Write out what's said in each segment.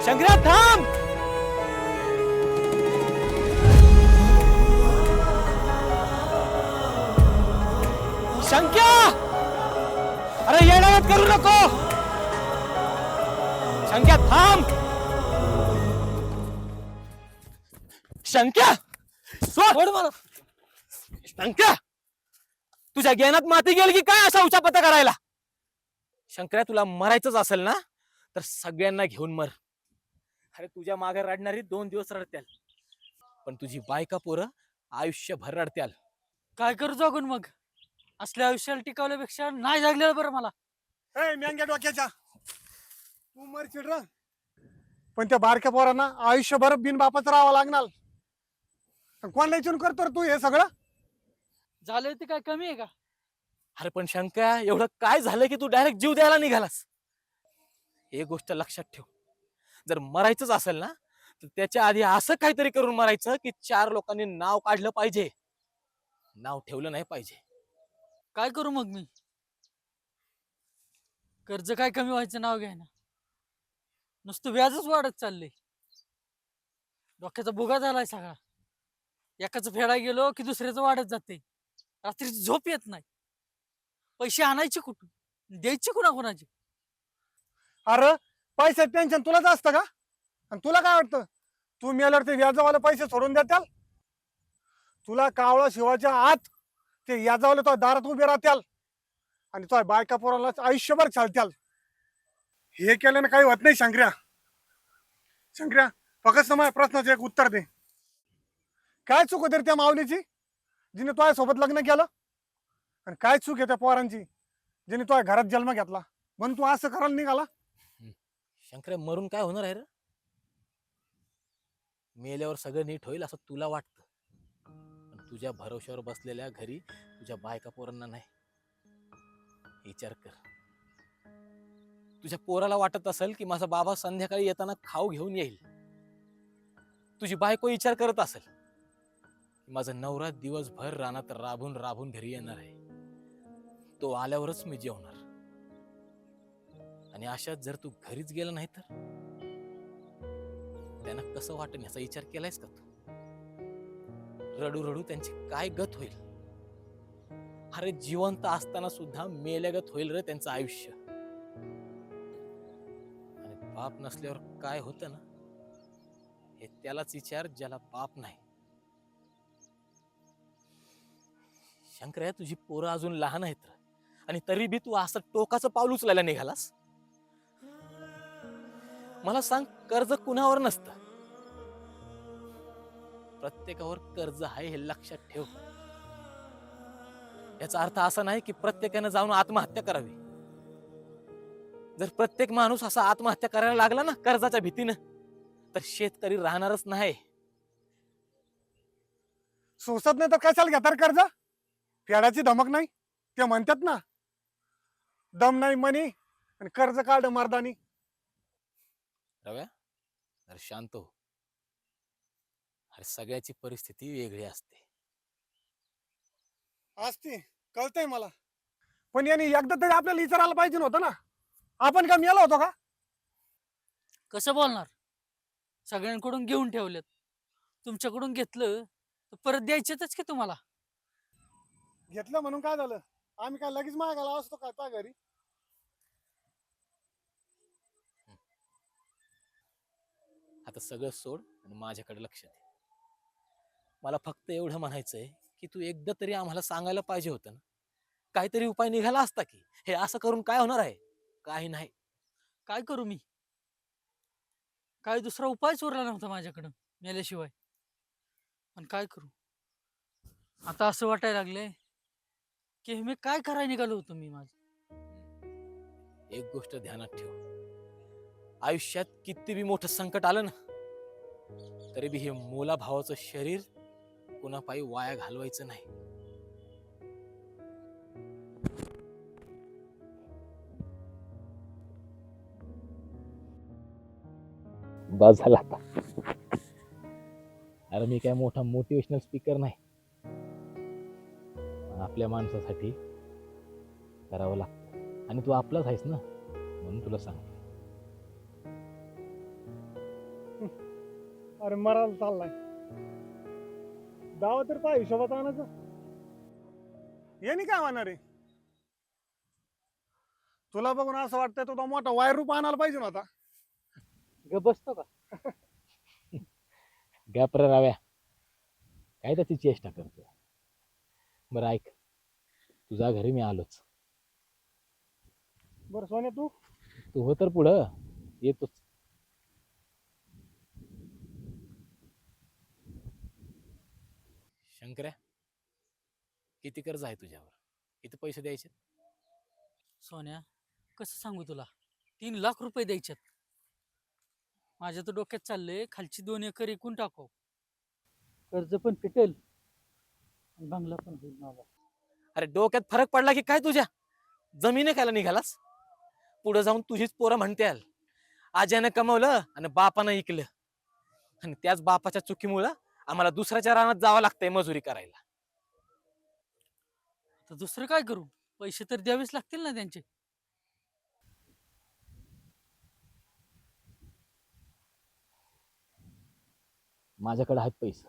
शंकर्या थांब. शंक्या, अरे येड्यात करू नको. शंक्या थांब. शंक्या सोड मला. शंक्या, तुझ्या ज्ञानात माती गेली की काय असा उचापत्या करायला? शंकर्या, तुला मरायचंच असेल ना तर सगळ्यांना घेऊन मर. अरे तुझ्या मागे रडणारी 2 दिवस रडत्याल, पण तुझी बायका पोरं आयुष्यभर रडत्याल. काय करू जागून मग? असल्या आयुष्याला टिकवल्यापेक्षा नाही जागलेलं बरं मला. ए म्यांग्या डोक्याच्या, तू मर चिडर, पण त्या बारक्या पोरांना आयुष्यभर बिनबापाचं राहावं लागणार. कोण विचारून करतो रे तू हे सगळं? झालंय ते काय कमी आहे का? अरे पण शंकर्या, एवढं काय झालं की तू डायरेक्ट जीव द्यायला निघालास? एक गोष्ट लक्षात ठेव, जर मरायचंच असेल ना तर त्याच्या आधी असं काहीतरी करून मरायचं की 4 लोकांनी नाव काढलं पाहिजे, नाव ठेवलं नाही पाहिजे. काय करू मग मी? कर्ज काय कमी व्हायचं नाव घ्यायना, नुसतं व्याजच वाढत चाललंय. डोक्याचा भुगा झालाय सगळा. एकाच फेडा गेलो की दुसऱ्याचं वाढत जाते. रात्रीची झोप येत नाही. पैसे आणायचे कुठून, द्यायचे कुणाकुणाचे? अरे पैशाचं टेन्शन तुलाच असतं का? आणि तुला काय वाटतं तू मेल्यावर ते व्याजावाले पैसे सोडून देत्याल? तुला कावळा शिवाच्या आत ते व्याजावाले तो दारात उभे राहत्याल आणि तो बायका पोराला आयुष्यभर चालत्याल. हे केल्यानं काही होत नाही शंकर्या. शंकर्या, फक्त माझ्या प्रश्नाचं एक उत्तर दे. काय चूक होती रे त्या माऊलीची जिने तुझ्या सोबत लग्न केलं? आणि काय चूक आहे त्या पोरांची जिने तुझ्या घरात जन्म घेतला म्हणून तू असं करायला निघाला? शंकर्या, मरून काय होणार आहे रे? मेल्यावर सगळं नीट होईल असं तुला वाटतं, पण तुझ्या भरोश्यावर बसलेल्या घरी तुझ्या बायका पोरांना नाही. विचार कर. तुझ्या पोराला वाटत असेल की माझा बाबा संध्याकाळी येताना खाऊ घेऊन येईल. तुझी बायको विचार करत असेल की माझा नवरा दिवसभर रानात राबून राबून घरी येणार आहे, तो आल्यावरच मी जेवणार. आणि अशात जर तू घरीच गेला नाही तर त्यांना कसं वाटेल याचा विचार केलायस का तू? रडू रडू त्यांची काय गत होईल? अरे जिवंत असताना सुद्धा मेल्यागत होईल रे त्यांचं आयुष्य. आणि बाप नसल्यावर काय होतं ना, हे त्यालाच विचार ज्याला बाप नाही. शंकर्या, तुझी पोरं अजून लहान आहेत रे, आणि तरी बी तू असं टोकाचं पाऊल उचलायला निघालास. मला सांग, कर्ज कुणावर नसतं, प्रत्येकावर कर्ज आहे हे लक्षात ठेव. याचा अर्थ असा नाही की प्रत्येकाने जाऊन आत्महत्या करावी. जर प्रत्येक माणूस असा आत्महत्या करायला लागला ना कर्जाच्या भीतीनं, तर शेतकरी राहणारच नाही. सोसत नाही तर कशाला घेतात कर्ज? फेडाची धमक नाही ते म्हणतात ना, दम नाही मनी आणि कर्ज काढ मर्दानी. रव्या, जर शांत हो. अरे सगळ्याची परिस्थिती वेगळी असते. असते, कळतंय मला, पण यांनी एकदा तरी आपल्याला विचारायला पाहिजे नव्हतं ना. आपण का मेलो होतो का? कसं बोलणार? सगळ्यांकडून घेऊन ठेवलेत, तुमच्याकडून घेतलं तर परत द्यायचेच की तुम्हाला. घेतलं म्हणून काय झालं? आम्ही काय लगेच मागायला असतो का त्या घरी? आता सगळं सोड आणि माझ्याकडे लक्ष दे. मला फक्त एवढं म्हणायचंय की तू एकदा तरी आम्हाला सांगायला पाहिजे होतं ना. काहीतरी उपाय निघाला असता की हे असं करून काय होणार आहे? काही नाही. काय करू मी? काय दुसरा उपायच उरला नव्हता माझ्याकडं मेल्याशिवाय. पण काय करू? आता असं वाटायला लागलंय की हे मी काय करायला निघालो होतो मी माझं. एक गोष्ट ध्यानात ठेव, आयुष्यात किती बी मोठं संकट आलं ना, तरी बी हे मुला भावाचं शरीर कुणा पायी वाया घालवायचं नाही. बस झाला आता. अरे मी काय मोठा मोटिवेशनल स्पीकर नाही, आपल्या माणसासाठी करावं लागतं. आणि तू आपलाच आहेस ना, म्हणून तुला सांगतो. अरे मरायला चाललाय. दावा तर काय हिशोबात आणायचं. ये नाही काय म्हणणार आहे. तुला बघून असं वाटतंय तो मोठा वायर रूप आणायला पाहिजे ना आता. ग बसतो का? गप्र राव्या, काय त्याची चेष्टा करतोय. बरं ऐक, तुझ्या घरी मी आलोच. बरं सोन्या तू तू हो तर पुढं येतोच. शंकर्या, किती कर्ज आहे तुझ्यावर? किती पैसे द्यायचे? सोन्या, कसं सांगू तुला, 3 लाख रुपये द्यायच्यात. माझ्या तर डोक्यात चाललंय खालची 2 एकर विकून टाकू, कर्ज पण फिटेल आणि बंगला पण होईल माझा. अरे डोक्यात फरक पडला की काय तुझ्या? जमिनी खायला निघालास? पुढे जाऊन तुझीच पोरं म्हणत्याल आज्यानं कमवलं आणि बापानं ऐकलं, आणि त्याच बापाच्या चुकीमुळं आम्हाला दुसऱ्याच्या रानात जावं लागतंय मजुरी करायला. तर दुसरं काय करू? पैसे तर द्यावेच लागतील ना त्यांचे. माझ्याकडे आहेत पैसे,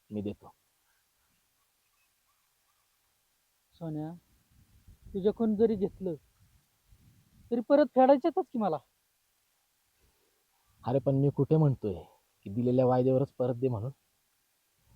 मी देतो. सोन्या, तुझ्याकडून जरी घेतलं तरी परत फेडायच्यातच की मला. अरे पण मी कुठे म्हणतोय की दिलेल्या वायद्यावरच परत दे म्हणून.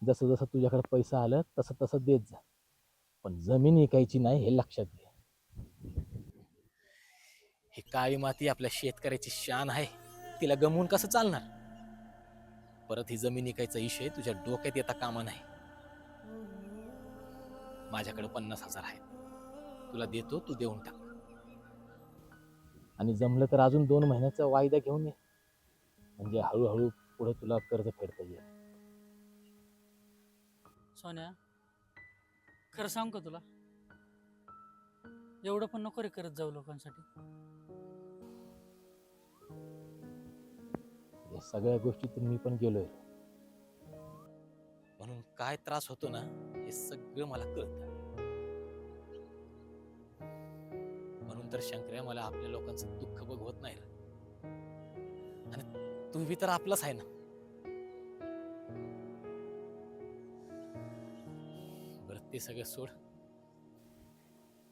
जसं जसं तुझ्याकडे पैसा आलं तसं तसं देत जा, पण जमीन विकायची नाही हे लक्षात घे. ही काळी माती आपल्या शेतकऱ्याची शान आहे, तिला गमवून कसं चालणार? परत ही जमीन विकायचा विषय तुझ्या डोक्यात येता कामा नाही. माझ्याकडे 50,000 आहेत, तुला देतो, तू देऊन टाक. आणि जमलं तर अजून 2 महिन्याचा वायदा घेऊन ये, म्हणजे हळूहळू पुढे तुला कर्ज फेडता येईल. सोन्या, खरं सांग का तुला, एवढं पण नको रे करत जाऊ लोकांसाठी. या सगळ्या गोष्टीतून मी पण गेलोय, म्हणून काय त्रास होतो ना हे सगळं मला कळतं. म्हणून तर शंकर्या, मला आपल्या लोकांचं दुःख बघवत नाही रे. आणि तू बी तर आपलाच आहे ना. बरं ते सगळं सोड,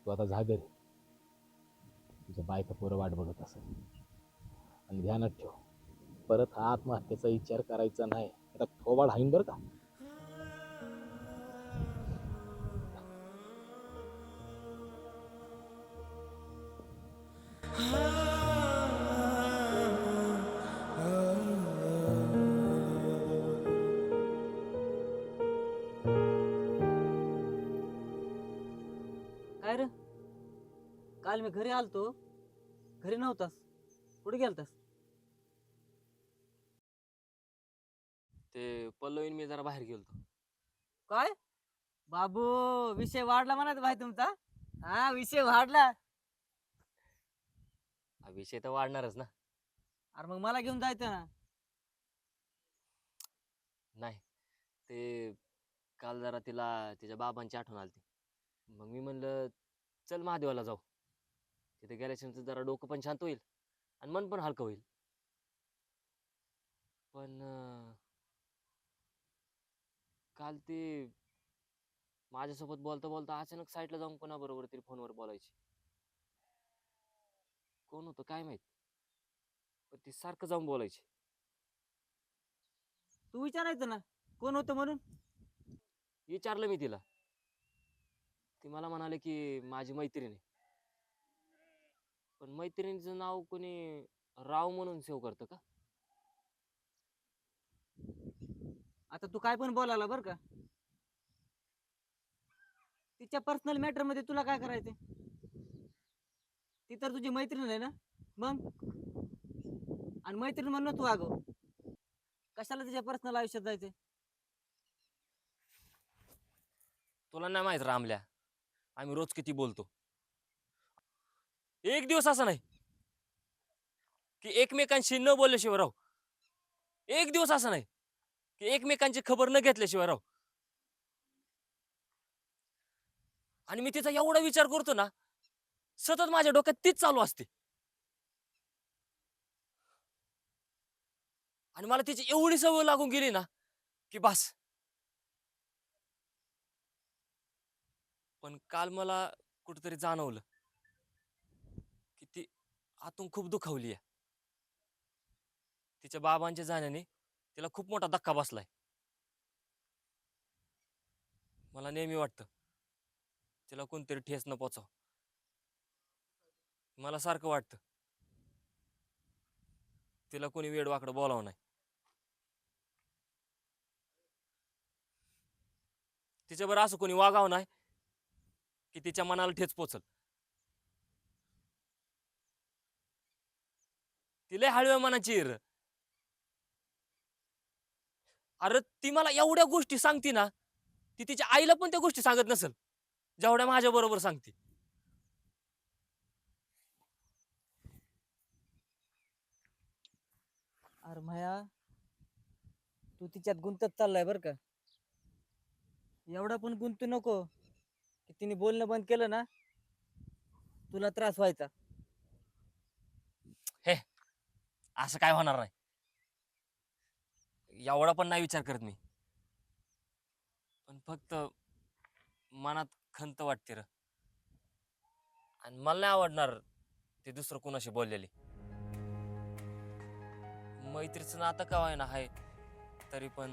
तू आता जा घरी. तुझ्या बायका पोरं वाट बघत असेल. आणि ध्यानात ठेव, परत हा आत्महत्येचा विचार करायचा नाही. आता थोबाड हाईन बरं का. काय रे, काल मी घरी आलतो, घरी नव्हतास, कुठे गेलतास? ते पल्लवीन मी जरा बाहेर गेलतो. काय बाबू, विषय वाढला म्हणा भाई तुमचा. हा, विषय वाढला. हा विषय तर वाढणारच ना. अरे मग मला घेऊन जायचं ना. नाही, ते काल जरा तिला तिच्या बाबांची आठवण आलती. मग मी म्हणलं चल महादेवाला जाऊ. तिथे गेल्याच्या नंतर जरा डोकं पण शांत होईल आणि मन पण हलकं होईल. पण काल ते माझ्यासोबत बोलता बोलता अचानक साईडला जाऊन कोणाबरोबर तरी फोनवर बोलायची. कोण होतं काय माहित, पण ती सारखं जाऊन बोलायची. तू विचारायचं ना कोण होतं म्हणून. विचारलं मी तिला, ती मला म्हणाले की माझी मैत्रीण आहे. पण मैत्रिणीचं नाव कोणी राव म्हणून सेव्ह करतं का? आता तू काय पण बोलायला बर का. तिच्या पर्सनल मॅटर मध्ये तुला काय करायचंय? ती तर तुझी मैत्रीण आहे ना. मग आणि मैत्रीण म्हणून तू आगो, कशाला तिच्या पर्सनल आयुष्यात जायचंय? तुला नाही माहित रामल्या, आम्ही रोज किती बोलतो. एक दिवस असा नाही की एकमेकांशी न बोलल्याशिवाय राहू. एक दिवस असा नाही की एकमेकांची खबर न घेतल्याशिवाय राहू. आणि मी तिचा एवढा विचार करतो ना, सतत माझ्या डोक्यात तीच चालू असते. आणि मला तिची एवढी सवय लागून गेली ना की बस. पण काल मला कुठेतरी जाणवलं की ती आतून खूप दुखावली आहे. तिच्या बाबांच्या जाण्याने तिला खूप मोठा धक्का बसलाय. मला नेहमी वाटतं तिला कोणतरी ठेस न पोचाव. मला सारखं वाटतं तिला कोणी वेडवाकडं बोलावं नाही. तिच्याबरोबर असं कोणी वागावं नाही की तिच्या मनाला ठेच पोचल. तिला हळव्या मनाची आहे र. अरे ती मला एवढ्या गोष्टी सांगते ना, ती तिच्या आईला पण त्या गोष्टी सांगत नसेल जेवढ्या माझ्या बरोबर सांगते. अरे माया, तू तिच्यात गुंतत चाललाय बर का. एवढा पण गुंतू नको की तिने बोलणं बंद केलं ना तुला त्रास व्हायचा. हे असं काय होणार नाही. एवढा पण नाही विचार करत मी. पण फक्त मनात खंत वाटते र. आणि मला नाही आवडणार ते दुसरं कुणाशी बोललेली. मैत्रीचं नातं का आहे ना हाय तरी पण.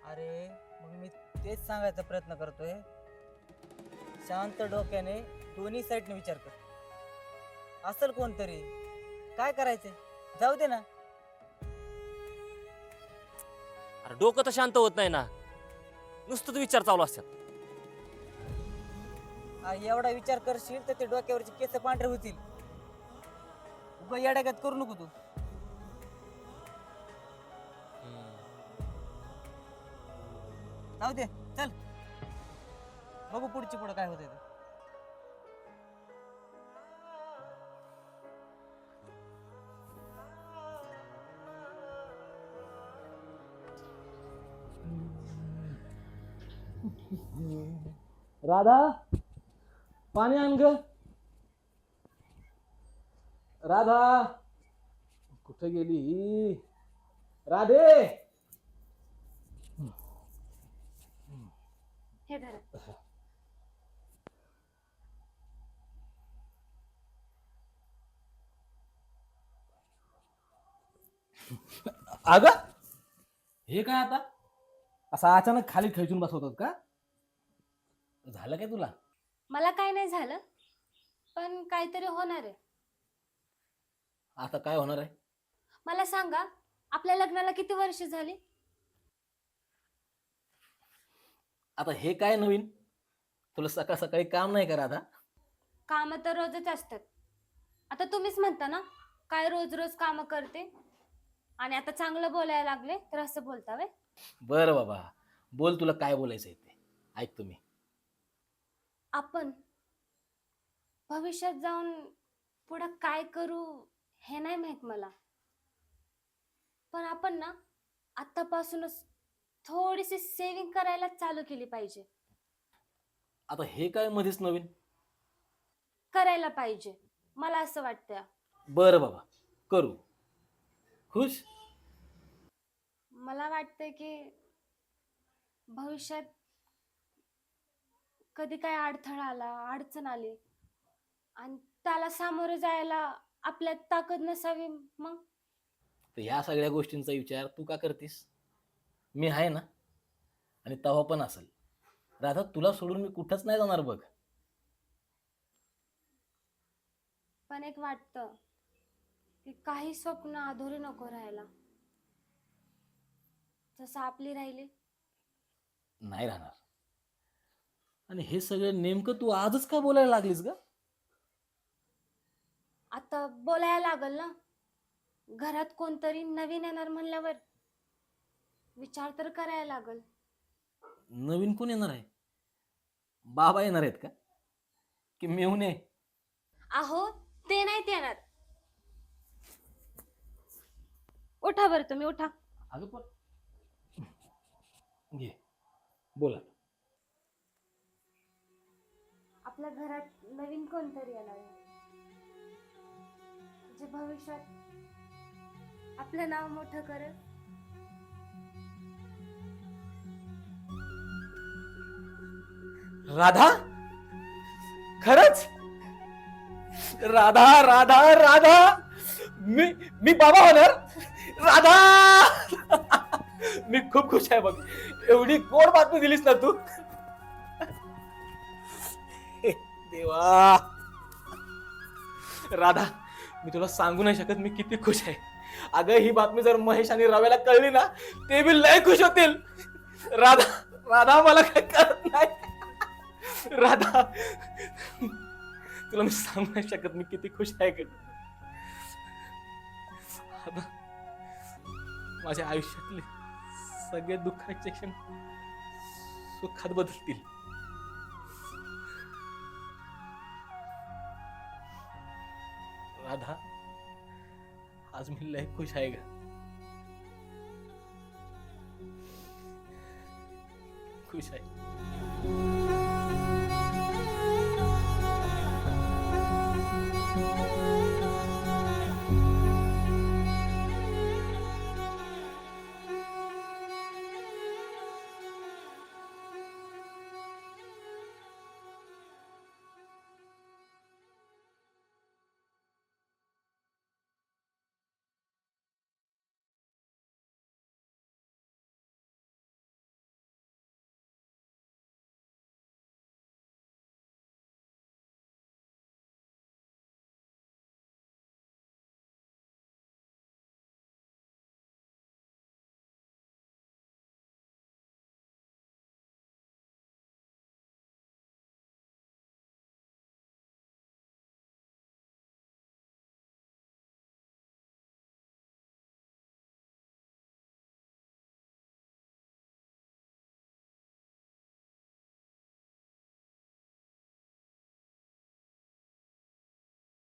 अरे मग मी तेच सांगायचा प्रयत्न करतोय. शांत डोक्याने दोन्ही साईडने विचार कर. असेल कोणतरी, काय करायचंय जाऊ दे ना. अरे डोकं तर शांत होत नाही ना, नुसतंच विचार चालू असतात. एवढा विचार करशील तर ते डोक्यावरचे केस पांढरे होतील. उगा येड्यागत करू नको तू. जाऊ दे, चल बघू पुढची पुढं काय होतंय ते. राधा, पाणी आण ग. राधा कुठे गेली? राधे. हे धरा. अग हे काय आता असा अचानक खाली खेचून बसवतात का? झालं काय तुला? मला काय नाही झालं, पण काहीतरी होणार आहे. आता काय होणार आहे? मला सांगा, आपल्या लग्नाला किती वर्ष झाली? आता हे काय नवीन? तुला सकाळ सकाळी काम नाही करा आता? काम तर रोजच असतात. आता तुम्हीच म्हणता ना, काय रोज रोज काम करते आणि आता चांगलं बोलायला लागले तर असं बोलता वे. बरं बाबा, बोल तुला काय बोलायचंय ते ऐक. तुम्ही आपण भविष्यात जाऊन पुढं काय करू हे नाही माहित मला, पण आपण ना आतापासूनच थोडीशी सेविंग करायला चालू केली पाहिजे. आता हे काय मध्येच नवीन? करायला पाहिजे मला असं वाटतं. बरं बाबा, करू. खुश? मला वाटतंय की भविष्यात कधी काय अडथळा आला, अडचण आली आणि त्याला सामोरे जायला आपल्यात ताकद नसावी, मग तर ह्या सगळ्या गोष्टींचा विचार तू का करतीस? मी आहे ना, आणि तेव्हा पण असेल. राधा, तुला सोडून मी कुठंच नाही जाणार बघ. पण एक वाटतं की काही स्वप्न अधुरी नको राहायला, जसं आपली राहिली. नाही राहणार. आणि हे सगळं नेमकं तू आजच का बोलायला लागलीस ग? आता बोलायला लागल ना, घरात कोणतरी नवीन येणार म्हणल्यावर विचार तर करायला लागल. नवीन कोण येणार आहे? बाबा येणार आहेत का? की मेहुणे? अहो ते नाहीत येणार. उठा बरं, तुम्ही उठा. अगं पण घे, बोला. आपल्या घरात नवीन कोणतरी येणार आहे, जे भविष्यात आपलं नाव मोठं करेल. राधा, खरंच? राधा राधा राधा, मी बाबा होणार. राधा, मी खूप खुश आहे बघ. एवढी गोड बातमी दिलीस ना तू. हे देवा. राधा, मी तुला सांगू नाही शकत मी किती खुश आहे. अगं, ही बातमी जर महेश आणि रव्याला कळली ना, ते बी लय खुश होतील. राधा राधा, मला काय कळत नाही. राधा, तुला मी सांगू नाही शकत मी किती खुश आहे ग. आता माझ्या आयुष्यातले सगळे दुःखाचे क्षण सुखात बदलतील. राधा, आज मी लय खुश आहे ग. खुश आहे.